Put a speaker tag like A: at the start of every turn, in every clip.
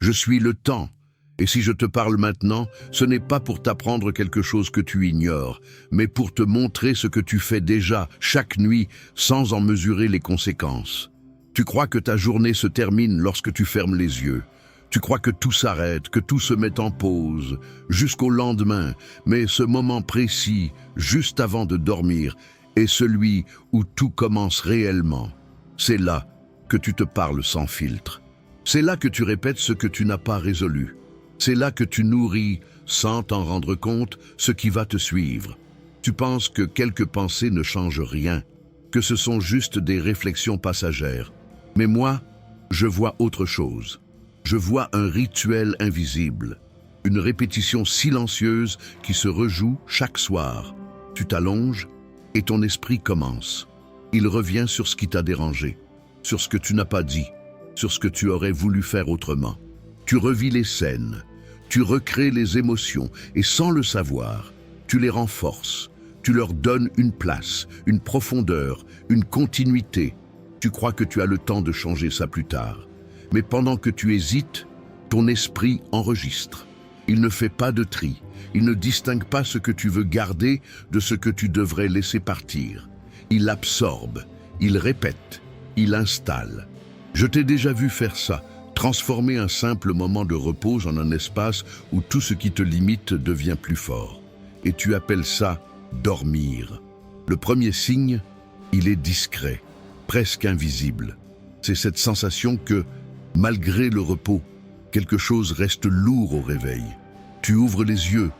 A: Je suis le temps. Et si je te parle maintenant, ce n'est pas pour t'apprendre quelque chose que tu ignores, mais pour te montrer ce que tu fais déjà chaque nuit sans en mesurer les conséquences. Tu crois que ta journée se termine lorsque tu fermes les yeux. Tu crois que tout s'arrête, que tout se met en pause, jusqu'au lendemain, mais ce moment précis, juste avant de dormir, est celui où tout commence réellement. C'est là que tu te parles sans filtre. C'est là que tu répètes ce que tu n'as pas résolu. C'est là que tu nourris, sans t'en rendre compte, ce qui va te suivre. Tu penses que quelques pensées ne changent rien, que ce sont juste des réflexions passagères. Mais moi, je vois autre chose. Je vois un rituel invisible, une répétition silencieuse qui se rejoue chaque soir. Tu t'allonges et ton esprit commence. Il revient sur ce qui t'a dérangé, sur ce que tu n'as pas dit, sur ce que tu aurais voulu faire autrement. Tu revis les scènes, tu recrées les émotions et sans le savoir, tu les renforces, tu leur donnes une place, une profondeur, une continuité. Tu crois que tu as le temps de changer ça plus tard. Mais pendant que tu hésites, ton esprit enregistre. Il ne fait pas de tri, il ne distingue pas ce que tu veux garder de ce que tu devrais laisser partir. Il absorbe, il répète, il installe. Je t'ai déjà vu faire ça. Transformer un simple moment de repos en un espace où tout ce qui te limite devient plus fort. Et tu appelles ça dormir. Le premier signe, il est discret, presque invisible. C'est cette sensation que, malgré le repos, quelque chose reste lourd au réveil. Tu ouvres les yeux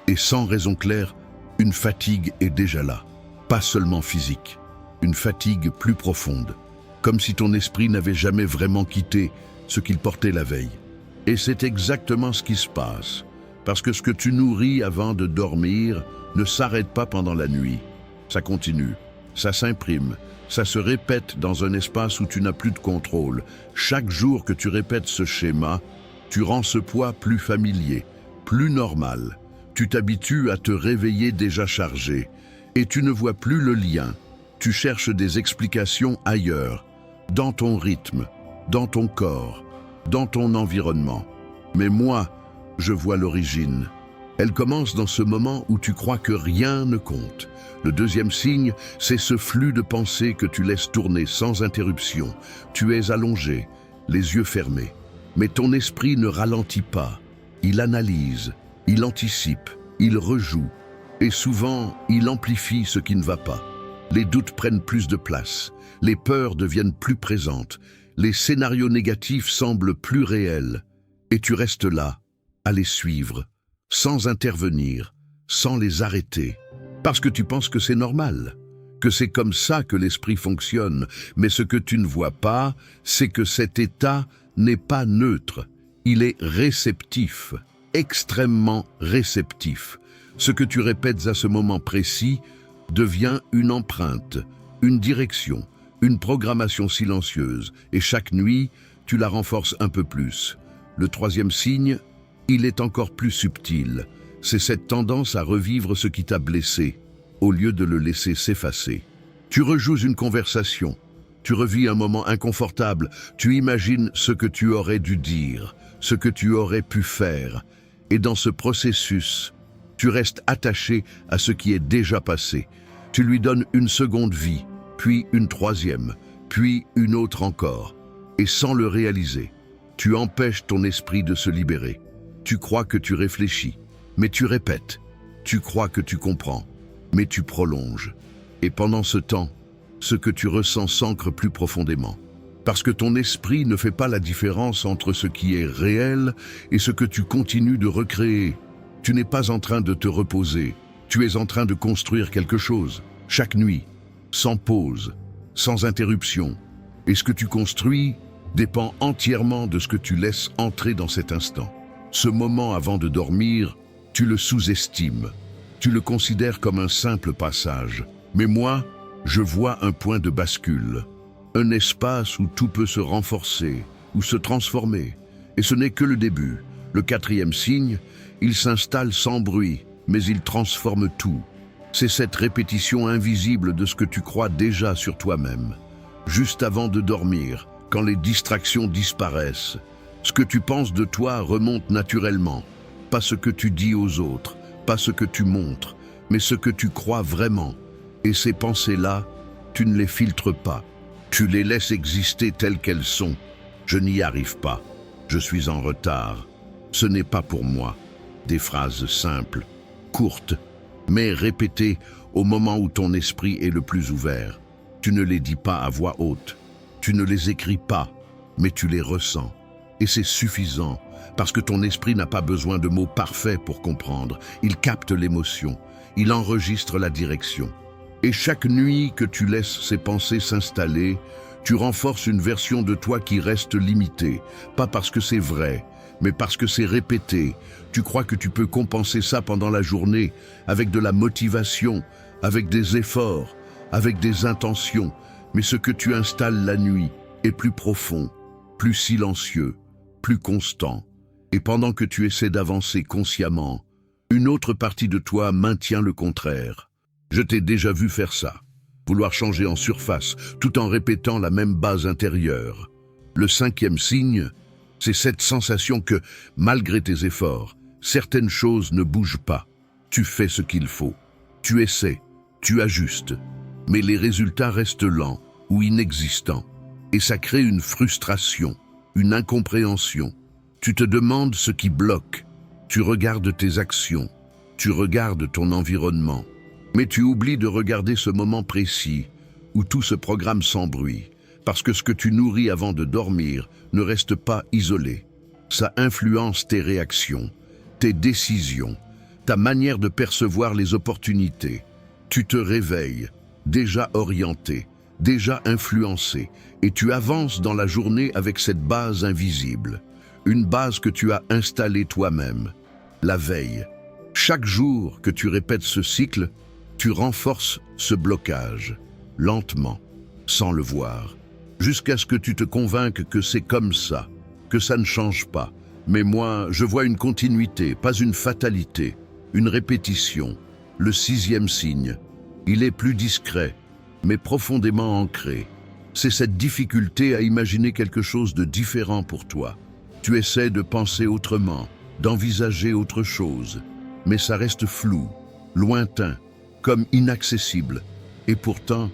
A: et sans raison claire, une fatigue est déjà là. Pas seulement physique, une fatigue plus profonde. Comme si ton esprit n'avait jamais vraiment quitté ce qu'il portait la veille. Et c'est exactement ce qui se passe, parce que ce que tu nourris avant de dormir ne s'arrête pas pendant la nuit. Ça continue, ça s'imprime, ça se répète dans un espace où tu n'as plus de contrôle. Chaque jour que tu répètes ce schéma, tu rends ce poids plus familier, plus normal. Tu t'habitues à te réveiller déjà chargé, et tu ne vois plus le lien. Tu cherches des explications ailleurs, dans ton rythme, dans ton corps, dans ton environnement. Mais moi, je vois l'origine. Elle commence dans ce moment où tu crois que rien ne compte. Le deuxième signe, c'est ce flux de pensées que tu laisses tourner sans interruption. Tu es allongé, les yeux fermés. Mais ton esprit ne ralentit pas. Il analyse, il anticipe, il rejoue. Et souvent, il amplifie ce qui ne va pas. Les doutes prennent plus de place. Les peurs deviennent plus présentes. Les scénarios négatifs semblent plus réels, et tu restes là, à les suivre, sans intervenir, sans les arrêter, parce que tu penses que c'est normal, que c'est comme ça que l'esprit fonctionne, mais ce que tu ne vois pas, c'est que cet état n'est pas neutre, il est réceptif, extrêmement réceptif. Ce que tu répètes à ce moment précis devient une empreinte, une direction, une programmation silencieuse, et chaque nuit, tu la renforces un peu plus. Le troisième signe, il est encore plus subtil. C'est cette tendance à revivre ce qui t'a blessé, au lieu de le laisser s'effacer. Tu rejoues une conversation, tu revis un moment inconfortable, tu imagines ce que tu aurais dû dire, ce que tu aurais pu faire, et dans ce processus, tu restes attaché à ce qui est déjà passé. Tu lui donnes une seconde vie, puis une troisième, puis une autre encore. Et sans le réaliser, tu empêches ton esprit de se libérer. Tu crois que tu réfléchis, mais tu répètes. Tu crois que tu comprends, mais tu prolonges. Et pendant ce temps, ce que tu ressens s'ancre plus profondément. Parce que ton esprit ne fait pas la différence entre ce qui est réel et ce que tu continues de recréer. Tu n'es pas en train de te reposer, tu es en train de construire quelque chose, chaque nuit, sans pause, sans interruption. Et ce que tu construis dépend entièrement de ce que tu laisses entrer dans cet instant. Ce moment avant de dormir, tu le sous-estimes. Tu le considères comme un simple passage. Mais moi, je vois un point de bascule. Un espace où tout peut se renforcer, ou se transformer. Et ce n'est que le début. Le quatrième signe, il s'installe sans bruit, mais il transforme tout. C'est cette répétition invisible de ce que tu crois déjà sur toi-même. Juste avant de dormir, quand les distractions disparaissent, Ce que tu penses de toi remonte naturellement, pas ce que tu dis aux autres, pas ce que tu montres, mais ce que tu crois vraiment. Et ces pensées-là, tu ne les filtres pas. Tu les laisses exister telles qu'elles sont. Je n'y arrive pas. Je suis en retard. Ce n'est pas pour moi. Des phrases simples, courtes, mais répétées au moment où ton esprit est le plus ouvert. Tu ne les dis pas à voix haute. Tu ne les écris pas, mais tu les ressens. Et c'est suffisant, parce que ton esprit n'a pas besoin de mots parfaits pour comprendre. Il capte l'émotion. Il enregistre la direction. Et chaque nuit que tu laisses ces pensées s'installer, tu renforces une version de toi qui reste limitée, pas parce que c'est vrai, mais parce que c'est répété. Tu crois que tu peux compenser ça pendant la journée, avec de la motivation, avec des efforts, avec des intentions, mais ce que tu installes la nuit est plus profond, plus silencieux, plus constant. Et pendant que tu essaies d'avancer consciemment, une autre partie de toi maintient le contraire. Je t'ai déjà vu faire ça, vouloir changer en surface, tout en répétant la même base intérieure. Le cinquième signe, c'est cette sensation que, malgré tes efforts, certaines choses ne bougent pas. Tu fais ce qu'il faut, tu essaies, tu ajustes, mais les résultats restent lents ou inexistants. Et ça crée une frustration, une incompréhension. Tu te demandes ce qui bloque, tu regardes tes actions, tu regardes ton environnement. Mais tu oublies de regarder ce moment précis où tout se programme sans bruit, parce que ce que tu nourris avant de dormir ne reste pas isolé. Ça influence tes réactions, tes décisions, ta manière de percevoir les opportunités. Tu te réveilles, déjà orienté, déjà influencé, et tu avances dans la journée avec cette base invisible, une base que tu as installée toi-même, la veille. Chaque jour que tu répètes ce cycle, tu renforces ce blocage, lentement, sans le voir, jusqu'à ce que tu te convainques que c'est comme ça, que ça ne change pas. Mais moi, je vois une continuité, pas une fatalité, une répétition. Le sixième signe, il est plus discret, mais profondément ancré. C'est cette difficulté à imaginer quelque chose de différent pour toi. Tu essaies de penser autrement, d'envisager autre chose, mais ça reste flou, lointain, comme inaccessible. Et pourtant,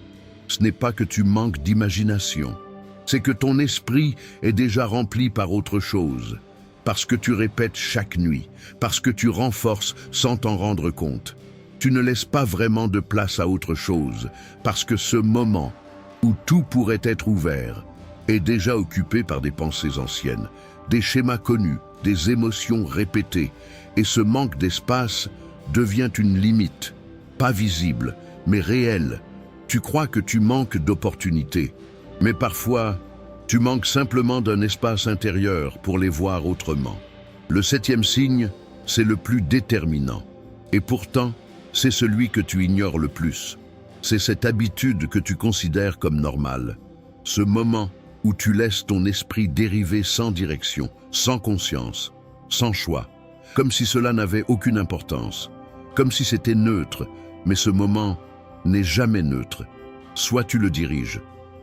A: ce n'est pas que tu manques d'imagination, c'est que ton esprit est déjà rempli par autre chose, parce que tu répètes chaque nuit, parce que tu renforces sans t'en rendre compte. Tu ne laisses pas vraiment de place à autre chose, parce que ce moment où tout pourrait être ouvert est déjà occupé par des pensées anciennes, des schémas connus, des émotions répétées, et ce manque d'espace devient une limite. Pas visible, mais réelle. Tu crois que tu manques d'opportunités, mais parfois, tu manques simplement d'un espace intérieur pour les voir autrement. Le septième signe, c'est le plus déterminant. Et pourtant, c'est celui que tu ignores le plus. C'est cette habitude que tu considères comme normale. Ce moment où tu laisses ton esprit dériver sans direction, sans conscience, sans choix, comme si cela n'avait aucune importance, comme si c'était neutre. Mais ce moment n'est jamais neutre. Soit tu le diriges,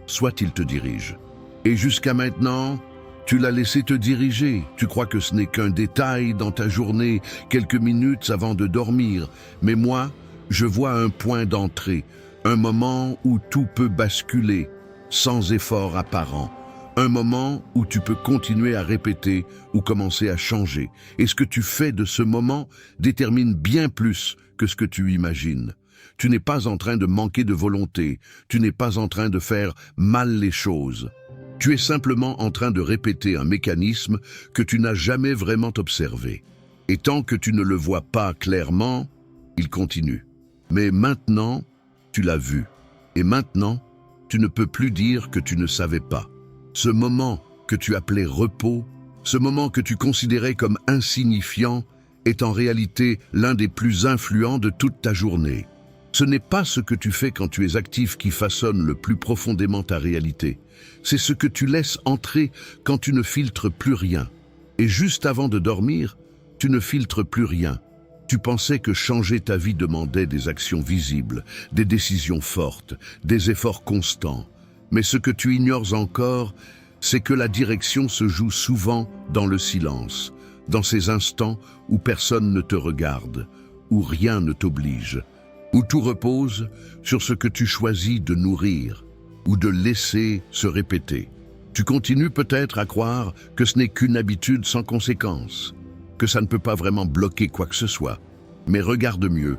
A: soit il te dirige. Et jusqu'à maintenant, tu l'as laissé te diriger. Tu crois que ce n'est qu'un détail dans ta journée, quelques minutes avant de dormir. Mais moi, je vois un point d'entrée, un moment où tout peut basculer, sans effort apparent. Un moment où tu peux continuer à répéter ou commencer à changer. Et ce que tu fais de ce moment détermine bien plus que ce que tu imagines. Tu n'es pas en train de manquer de volonté, tu n'es pas en train de faire mal les choses. Tu es simplement en train de répéter un mécanisme que tu n'as jamais vraiment observé. Et tant que tu ne le vois pas clairement, il continue. Mais maintenant, tu l'as vu. Et maintenant, tu ne peux plus dire que tu ne savais pas. Ce moment que tu appelais repos, ce moment que tu considérais comme insignifiant, est en réalité l'un des plus influents de toute ta journée. Ce n'est pas ce que tu fais quand tu es actif qui façonne le plus profondément ta réalité. C'est ce que tu laisses entrer quand tu ne filtres plus rien. Et juste avant de dormir, tu ne filtres plus rien. Tu pensais que changer ta vie demandait des actions visibles, des décisions fortes, des efforts constants. Mais ce que tu ignores encore, c'est que la direction se joue souvent dans le silence, dans ces instants où personne ne te regarde, où rien ne t'oblige, où tout repose sur ce que tu choisis de nourrir ou de laisser se répéter. Tu continues peut-être à croire que ce n'est qu'une habitude sans conséquence, que ça ne peut pas vraiment bloquer quoi que ce soit. Mais regarde mieux.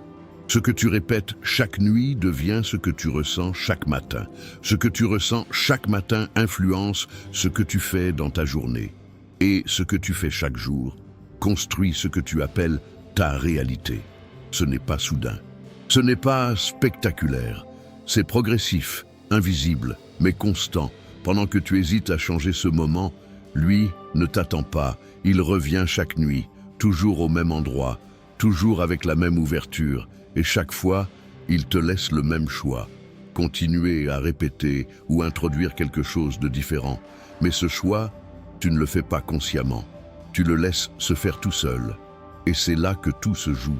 A: Ce que tu répètes chaque nuit devient ce que tu ressens chaque matin. Ce que tu ressens chaque matin influence ce que tu fais dans ta journée. Et ce que tu fais chaque jour construit ce que tu appelles ta réalité. Ce n'est pas soudain. Ce n'est pas spectaculaire. C'est progressif, invisible, mais constant. Pendant que tu hésites à changer ce moment, lui ne t'attend pas. Il revient chaque nuit, toujours au même endroit, toujours avec la même ouverture. Et chaque fois, il te laisse le même choix. Continuer à répéter ou introduire quelque chose de différent. Mais ce choix, tu ne le fais pas consciemment. Tu le laisses se faire tout seul. Et c'est là que tout se joue.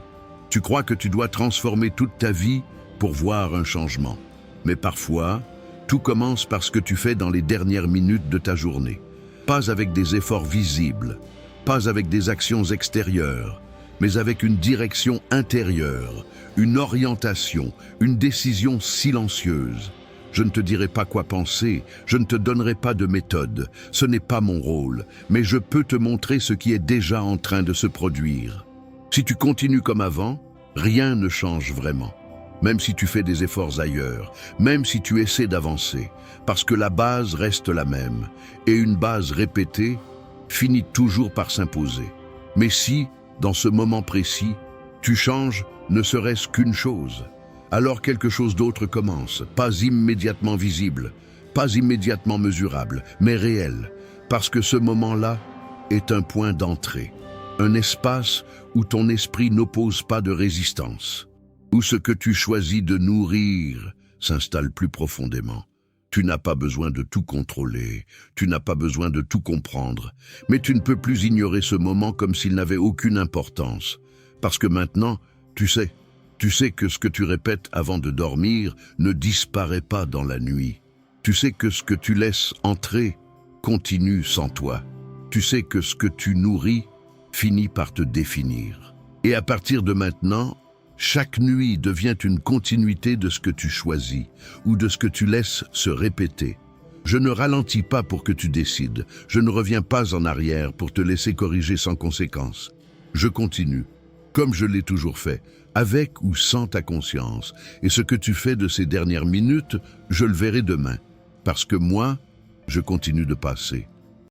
A: Tu crois que tu dois transformer toute ta vie pour voir un changement. Mais parfois, tout commence par ce que tu fais dans les dernières minutes de ta journée. Pas avec des efforts visibles, pas avec des actions extérieures, mais avec une direction intérieure, une orientation, une décision silencieuse. Je ne te dirai pas quoi penser, je ne te donnerai pas de méthode, ce n'est pas mon rôle, mais je peux te montrer ce qui est déjà en train de se produire. Si tu continues comme avant, rien ne change vraiment. Même si tu fais des efforts ailleurs, même si tu essaies d'avancer, parce que la base reste la même, et une base répétée finit toujours par s'imposer. Mais si, dans ce moment précis, tu changes ne serait-ce qu'une chose, alors quelque chose d'autre commence, pas immédiatement visible, pas immédiatement mesurable, mais réel, parce que ce moment-là est un point d'entrée, un espace où ton esprit n'oppose pas de résistance, où ce que tu choisis de nourrir s'installe plus profondément. Tu n'as pas besoin de tout contrôler, tu n'as pas besoin de tout comprendre, mais tu ne peux plus ignorer ce moment comme s'il n'avait aucune importance. Parce que maintenant, tu sais que ce que tu répètes avant de dormir ne disparaît pas dans la nuit. Tu sais que ce que tu laisses entrer continue sans toi. Tu sais que ce que tu nourris finit par te définir. Et à partir de maintenant, chaque nuit devient une continuité de ce que tu choisis ou de ce que tu laisses se répéter. Je ne ralentis pas pour que tu décides. Je ne reviens pas en arrière pour te laisser corriger sans conséquence. Je continue, comme je l'ai toujours fait, avec ou sans ta conscience. Et ce que tu fais de ces dernières minutes, je le verrai demain. Parce que moi, je continue de passer.